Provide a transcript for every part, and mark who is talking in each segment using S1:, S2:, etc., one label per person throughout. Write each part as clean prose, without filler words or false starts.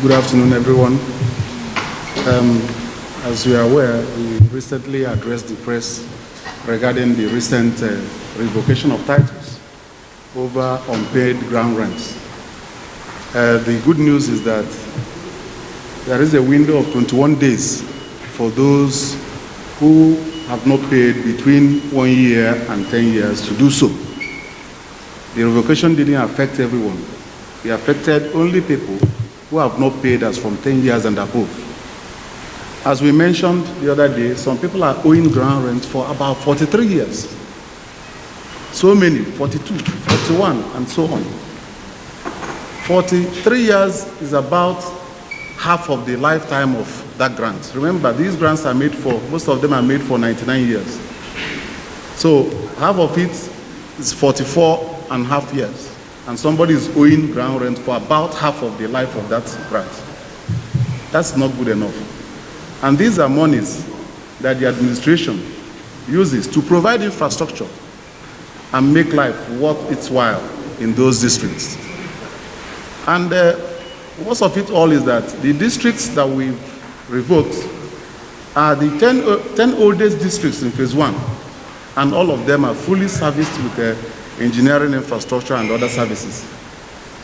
S1: Good afternoon, everyone. As you are aware, we recently addressed the press regarding the recent revocation of titles over unpaid ground rents. The good news is that there is a window of 21 days for those who have not paid between 1 year and 10 years to do so. The revocation didn't affect everyone. It affected only people who have not paid us from 10 years and above. As we mentioned the other day, some people are owing ground rent for about 43 years. So many, 42, 41, and so on. 43 years is about half of the lifetime of that grant. Remember, these grants are made for, most of them are made for 99 years. So half of it is 44 and a half years. And somebody is owing ground rent for about half of the life of that grant. That's not good enough. And these are monies that the administration uses to provide infrastructure and make life worth its while in those districts. And most of it all is that the districts that we've revoked are the 10 oldest districts in phase 1, and all of them are fully serviced with engineering infrastructure and other services.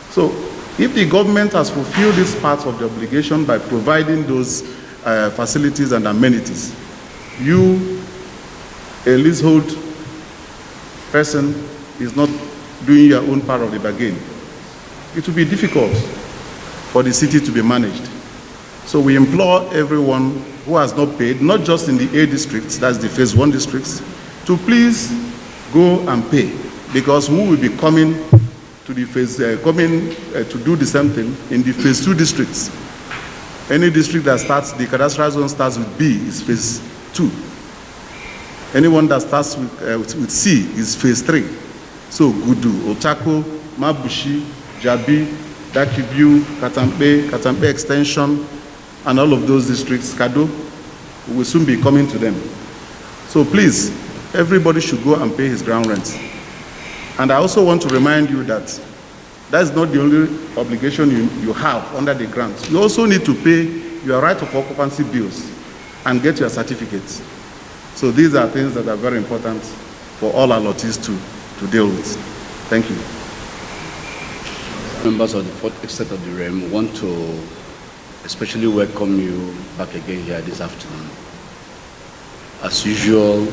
S1: So if the government has fulfilled this part of the obligation by providing those facilities and amenities, you, a leasehold person, is not doing your own part of the bargain. It will be difficult for the city to be managed. So we implore everyone who has not paid, not just in the A districts, that's the phase 1 districts, to please go and pay, because we will be coming to the phase, to do the same thing in the phase 2 districts. Any district that starts, the cadastral zone starts with B is phase 2. Anyone that starts with C is phase 3. So Gudu, Otako, Mabushi, Jabi, Dakibu, Katampe Extension, and all of those districts, Kado, we will soon be coming to them. So please, everybody should go and pay his ground rent. And I also want to remind you that that's not the only obligation you have under the grant. You also need to pay your right of occupancy bills and get your certificates. So these are things that are very important for all our allottees to deal with. Thank you.
S2: Members of the fourth extent of the realm want to especially welcome you back again here this afternoon. As usual,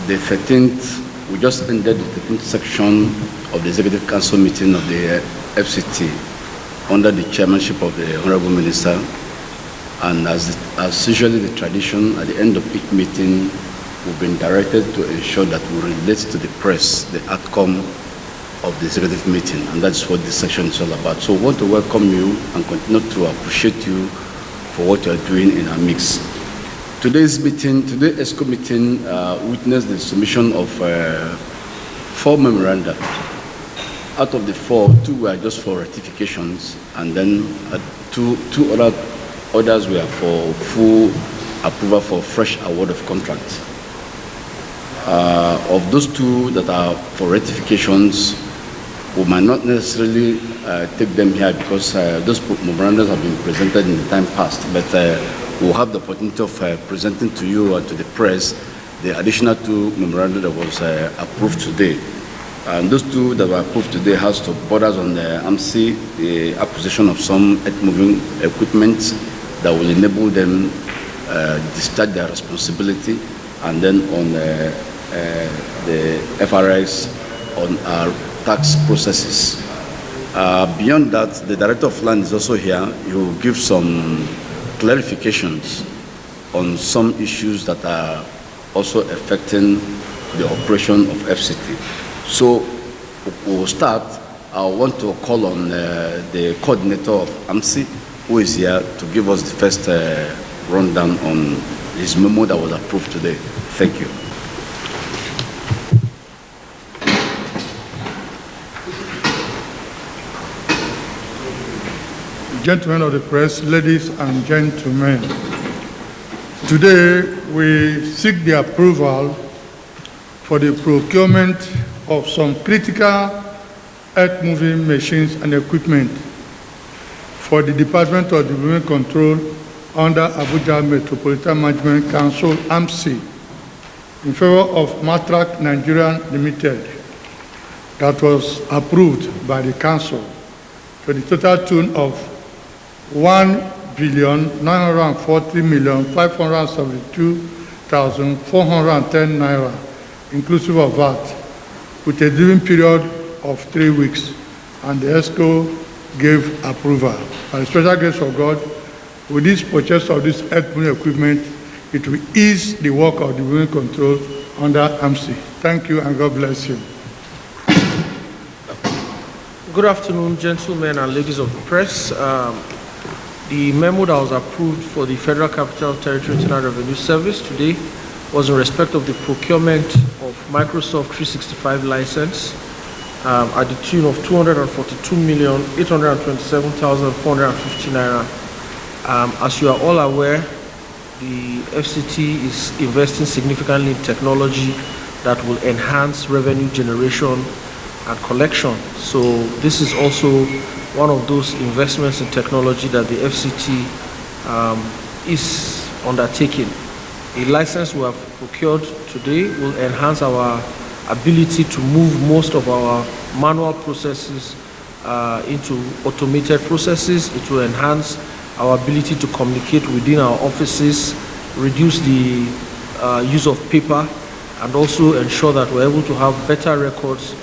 S2: the 13th, we just ended the 13th section of the Executive Council meeting of the FCT under the chairmanship of the Honorable Minister. And as usually the tradition, at the end of each meeting, we've been directed to ensure that we relate to the press the outcome of the executive meeting, and that's what this section is all about. So we want to welcome you and continue to appreciate you for what you are doing in our mix. Today's ESCO meeting witnessed the submission of 4 memoranda. Out of the 4, 2 were just for ratifications, and then two others were for full approval for fresh award of contracts. Of those 2 that are for ratifications, we might not necessarily take them here because those memorandums have been presented in the time past, but we'll have the opportunity of presenting to you and to the press the additional 2 memoranda that was approved today. And those 2 that were approved today has to borders on the AMC, the acquisition of some earth-moving equipment that will enable them discharge their responsibility, and then on the FRS on our tax processes. Beyond that, the Director of Land is also here. He will give some clarifications on some issues that are also affecting the operation of FCT. So we'll start. I want to call on the coordinator of AMC, who is here, to give us the first rundown on his memo that was approved today. Thank you.
S3: Gentlemen of the press, ladies and gentlemen, today we seek the approval for the procurement of some critical earth-moving machines and equipment for the Department of Development Control under Abuja Metropolitan Management Council, AMC, in favor of Matrac Nigeria Limited, that was approved by the council to the total tune of 1,940,572,410 naira, inclusive of VAT, with a giving period of 3 weeks, and the ESCO gave approval. By the special grace of God, with this purchase of this earth-moving equipment, it will ease the work of the development control under AMC. Thank you, and God bless you.
S4: Good afternoon, gentlemen and ladies of the press. The memo that was approved for the Federal Capital Territory Internal Revenue Service today was in respect of the procurement of Microsoft 365 license at the tune of 242,827,450 naira. As you are all aware, the FCT is investing significantly in technology that will enhance revenue generation and collection. So this is also one of those investments in technology that the FCT is undertaking. A license we have procured today will enhance our ability to move most of our manual processes into automated processes. It will enhance our ability to communicate within our offices, reduce the use of paper, and also ensure that we're able to have better records,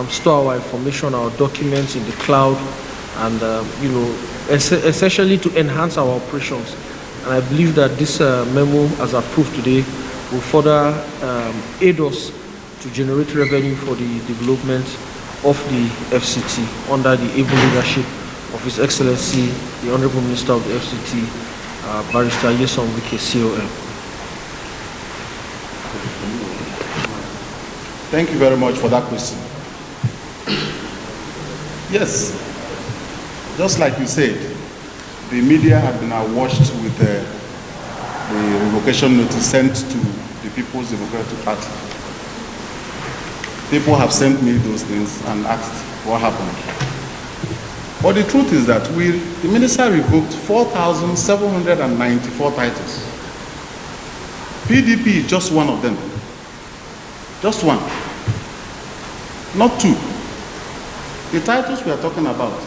S4: store our information, our documents in the cloud, and essentially to enhance our operations. And I believe that this memo, as approved today, will further aid us to generate revenue for the development of the FCT under the able leadership of His Excellency, the Honorable Minister of the FCT, Barrister Yeson Wike, COM.
S1: Thank you very much for that question. Yes, just like you said, the media had been awashed with the revocation notice sent to the People's Democratic Party. People have sent me those things and asked what happened. But the truth is that the minister revoked 4,794 titles. PDP is just one of them. Just one. Not two. The titles we are talking about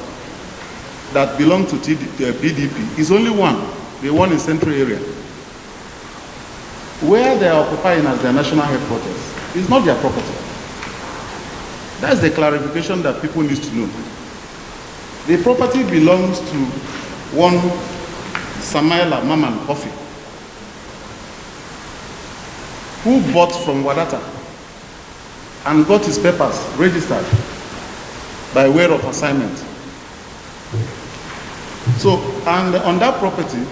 S1: that belong to PDP is only one, the one in central area. Where they are occupying as their national headquarters is not their property. That's the clarification that people need to know. The property belongs to one Samaila Maman Coffee, who bought from Wadata and got his papers registered by way of assignment. So, and on that property,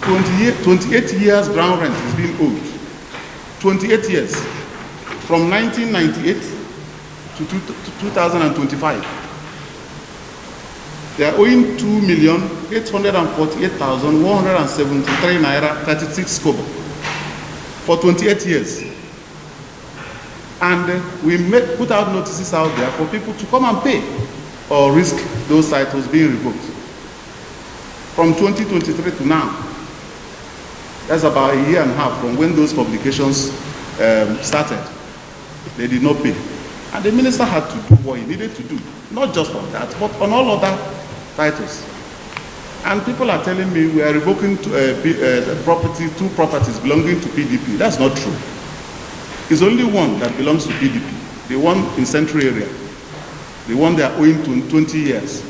S1: 28 years ground rent is being owed. 28 years, from 1998 to 2025. They are owing 2,848,173 naira 36 kobo for 28 years. And we put out notices out there for people to come and pay or risk those titles being revoked. From 2023 to now, that's about a year and a half from when those publications started. They did not pay. And the minister had to do what he needed to do, not just on that, but on all other titles. And people are telling me we are revoking two properties belonging to PDP. That's not true. It's only one that belongs to PDP, the one in central area, the one they are owing to 20 years,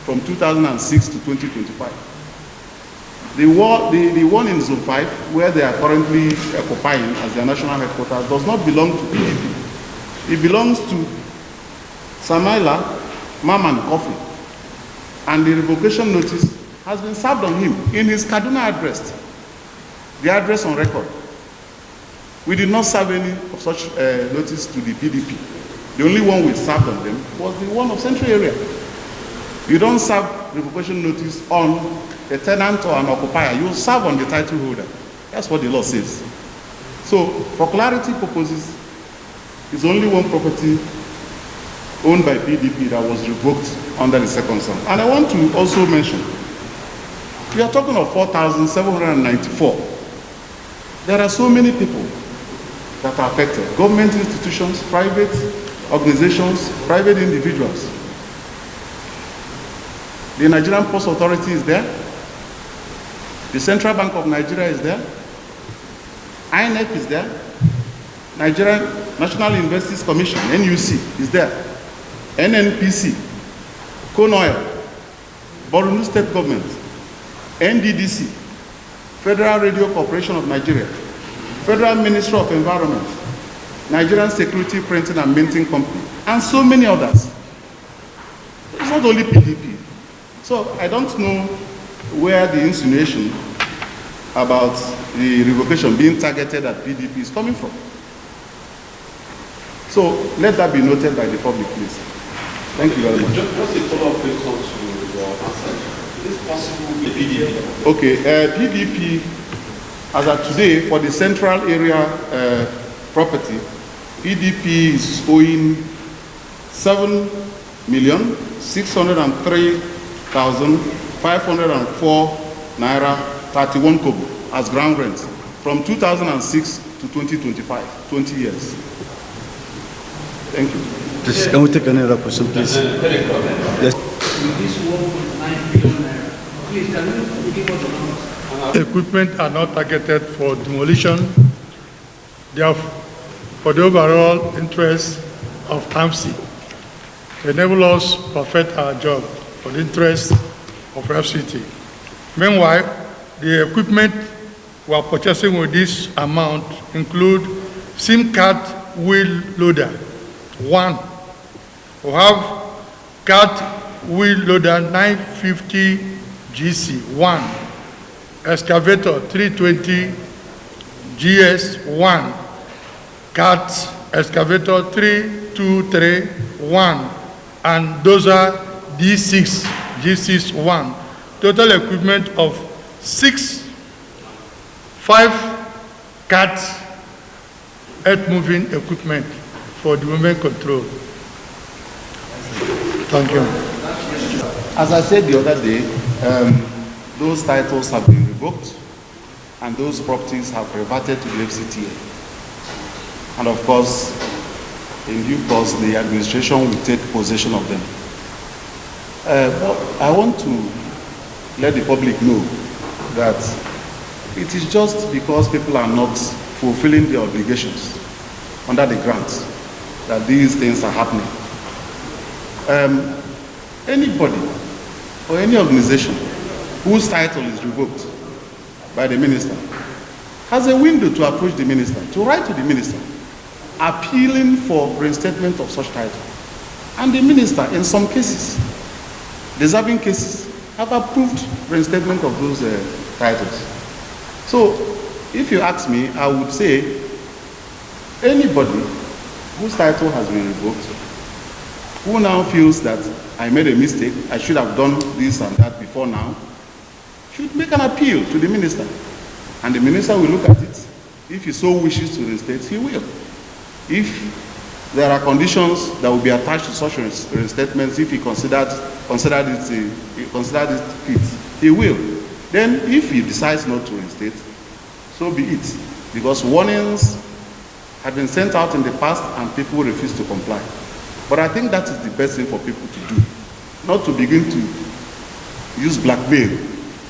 S1: from 2006 to 2025. The one in Zone 5, where they are currently occupying as their national headquarters, does not belong to PDP. It belongs to Samaila Maman Coffee. And the revocation notice has been served on him in his Kaduna address, the address on record. We did not serve any of such notice to the PDP. The only one we served on them was the one of central area. You don't serve revocation notice on a tenant or an occupier. You serve on the title holder. That's what the law says. So, for clarity purposes, it's only one property owned by PDP that was revoked under the second sum. And I want to also mention, we are talking of 4,794. There are so many people that are affected. Government institutions, private organizations, private individuals. The Nigerian Post Authority is there. The Central Bank of Nigeria is there. INEC is there. Nigerian National Investors Commission, NUC, is there. NNPC, Conoil, Borno State Government, NDDC, Federal Radio Corporation of Nigeria, Federal Ministry of Environment, Nigerian Security Printing and Minting Company, and so many others. It's not only PDP. So I don't know where the insinuation about the revocation being targeted at PDP is coming from. So let that be noted by the public, please. Thank you very much.
S5: Just a follow-up question to your answer. Is this possible with PDP?
S1: Okay, PDP, as of today, for the central area property, PDP is owing 7,603,504 naira 31 kobo as ground rent from 2006 to 2025, 20 years. Thank you.
S2: Please, can we take another question, please? Yes.
S6: With this 1.9 billion naira, please, can you give us the numbers?
S3: Equipment are not targeted for demolition. They are for the overall interest of AMC. To enable us to perfect our job for the interest of FCT. Meanwhile, the equipment we are purchasing with this amount include SIM card wheel loader, 1. We have cart wheel loader 950 GC, 1. Excavator 320 GS, 1. Cart excavator 323, 1. And dozer D6, G6, 1. Total equipment of 5 cart earth-moving equipment for the movement control. Thank you.
S1: As I said the other day, those titles have been revoked and those properties have reverted to the FCT. And of course, in due course, the administration will take possession of them. But I want to let the public know that it is just because people are not fulfilling their obligations under the grants that these things are happening. Anybody or any organization whose title is revoked by the minister has a window to approach the minister, to write to the minister, appealing for reinstatement of such title. And the minister, in some cases, deserving cases, have approved reinstatement of those titles. So, if you ask me, I would say anybody whose title has been revoked, who now feels that I made a mistake, I should have done this and that before now, should make an appeal to the minister. And the minister will look at it. If he so wishes to reinstate, he will. If there are conditions that will be attached to such reinstatements, if he considered it fit, he will. Then, if he decides not to reinstate, so be it. Because warnings have been sent out in the past and people refuse to comply. But I think that is the best thing for people to do. Not to begin to use blackmail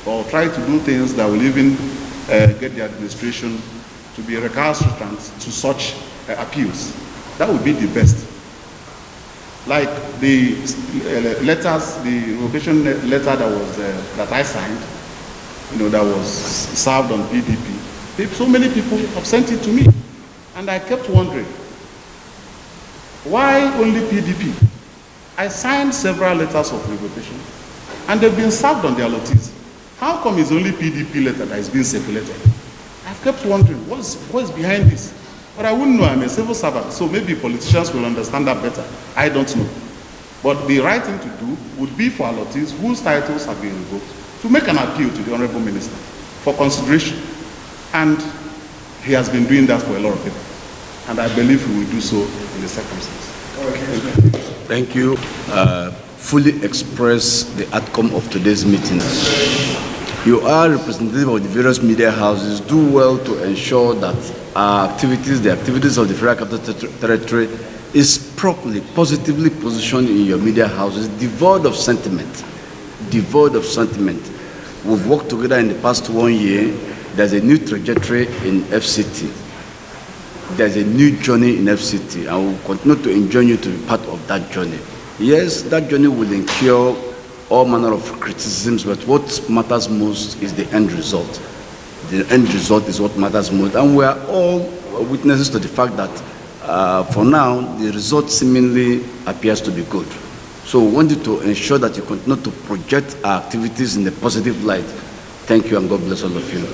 S1: or try to do things that will even get the administration to be recalcitrant to such appeals. That would be the best. Like the letters, the revocation letter that I signed, that was served on PDP. So many people have sent it to me, and I kept wondering, why only PDP? I signed several letters of revocation, and they've been served on their allottees. How come it's only PDP letter that is being circulated? I've kept wondering, what is behind this? But I wouldn't know, I'm a civil servant, so maybe politicians will understand that better. I don't know. But the right thing to do would be for allottees whose titles have been revoked to make an appeal to the Honorable Minister for consideration. And he has been doing that for a lot of people. And I believe we will do so in the circumstances.
S2: Thank you. Fully express the outcome of today's meeting. You are representative of the various media houses. Do well to ensure that our activities, the activities of the Federal Capital Territory, is properly, positively positioned in your media houses, devoid of sentiment. Devoid of sentiment. We've worked together in the past 1 year. There's a new trajectory in FCT. There's a new journey in FCT, and we'll continue to enjoin you to be part of that journey. Yes, that journey will incur all manner of criticisms, but what matters most is the end result. The end result is what matters most, and we are all witnesses to the fact that for now, the result seemingly appears to be good. So we want you to ensure that you continue to project our activities in a positive light. Thank you, and God bless all of you.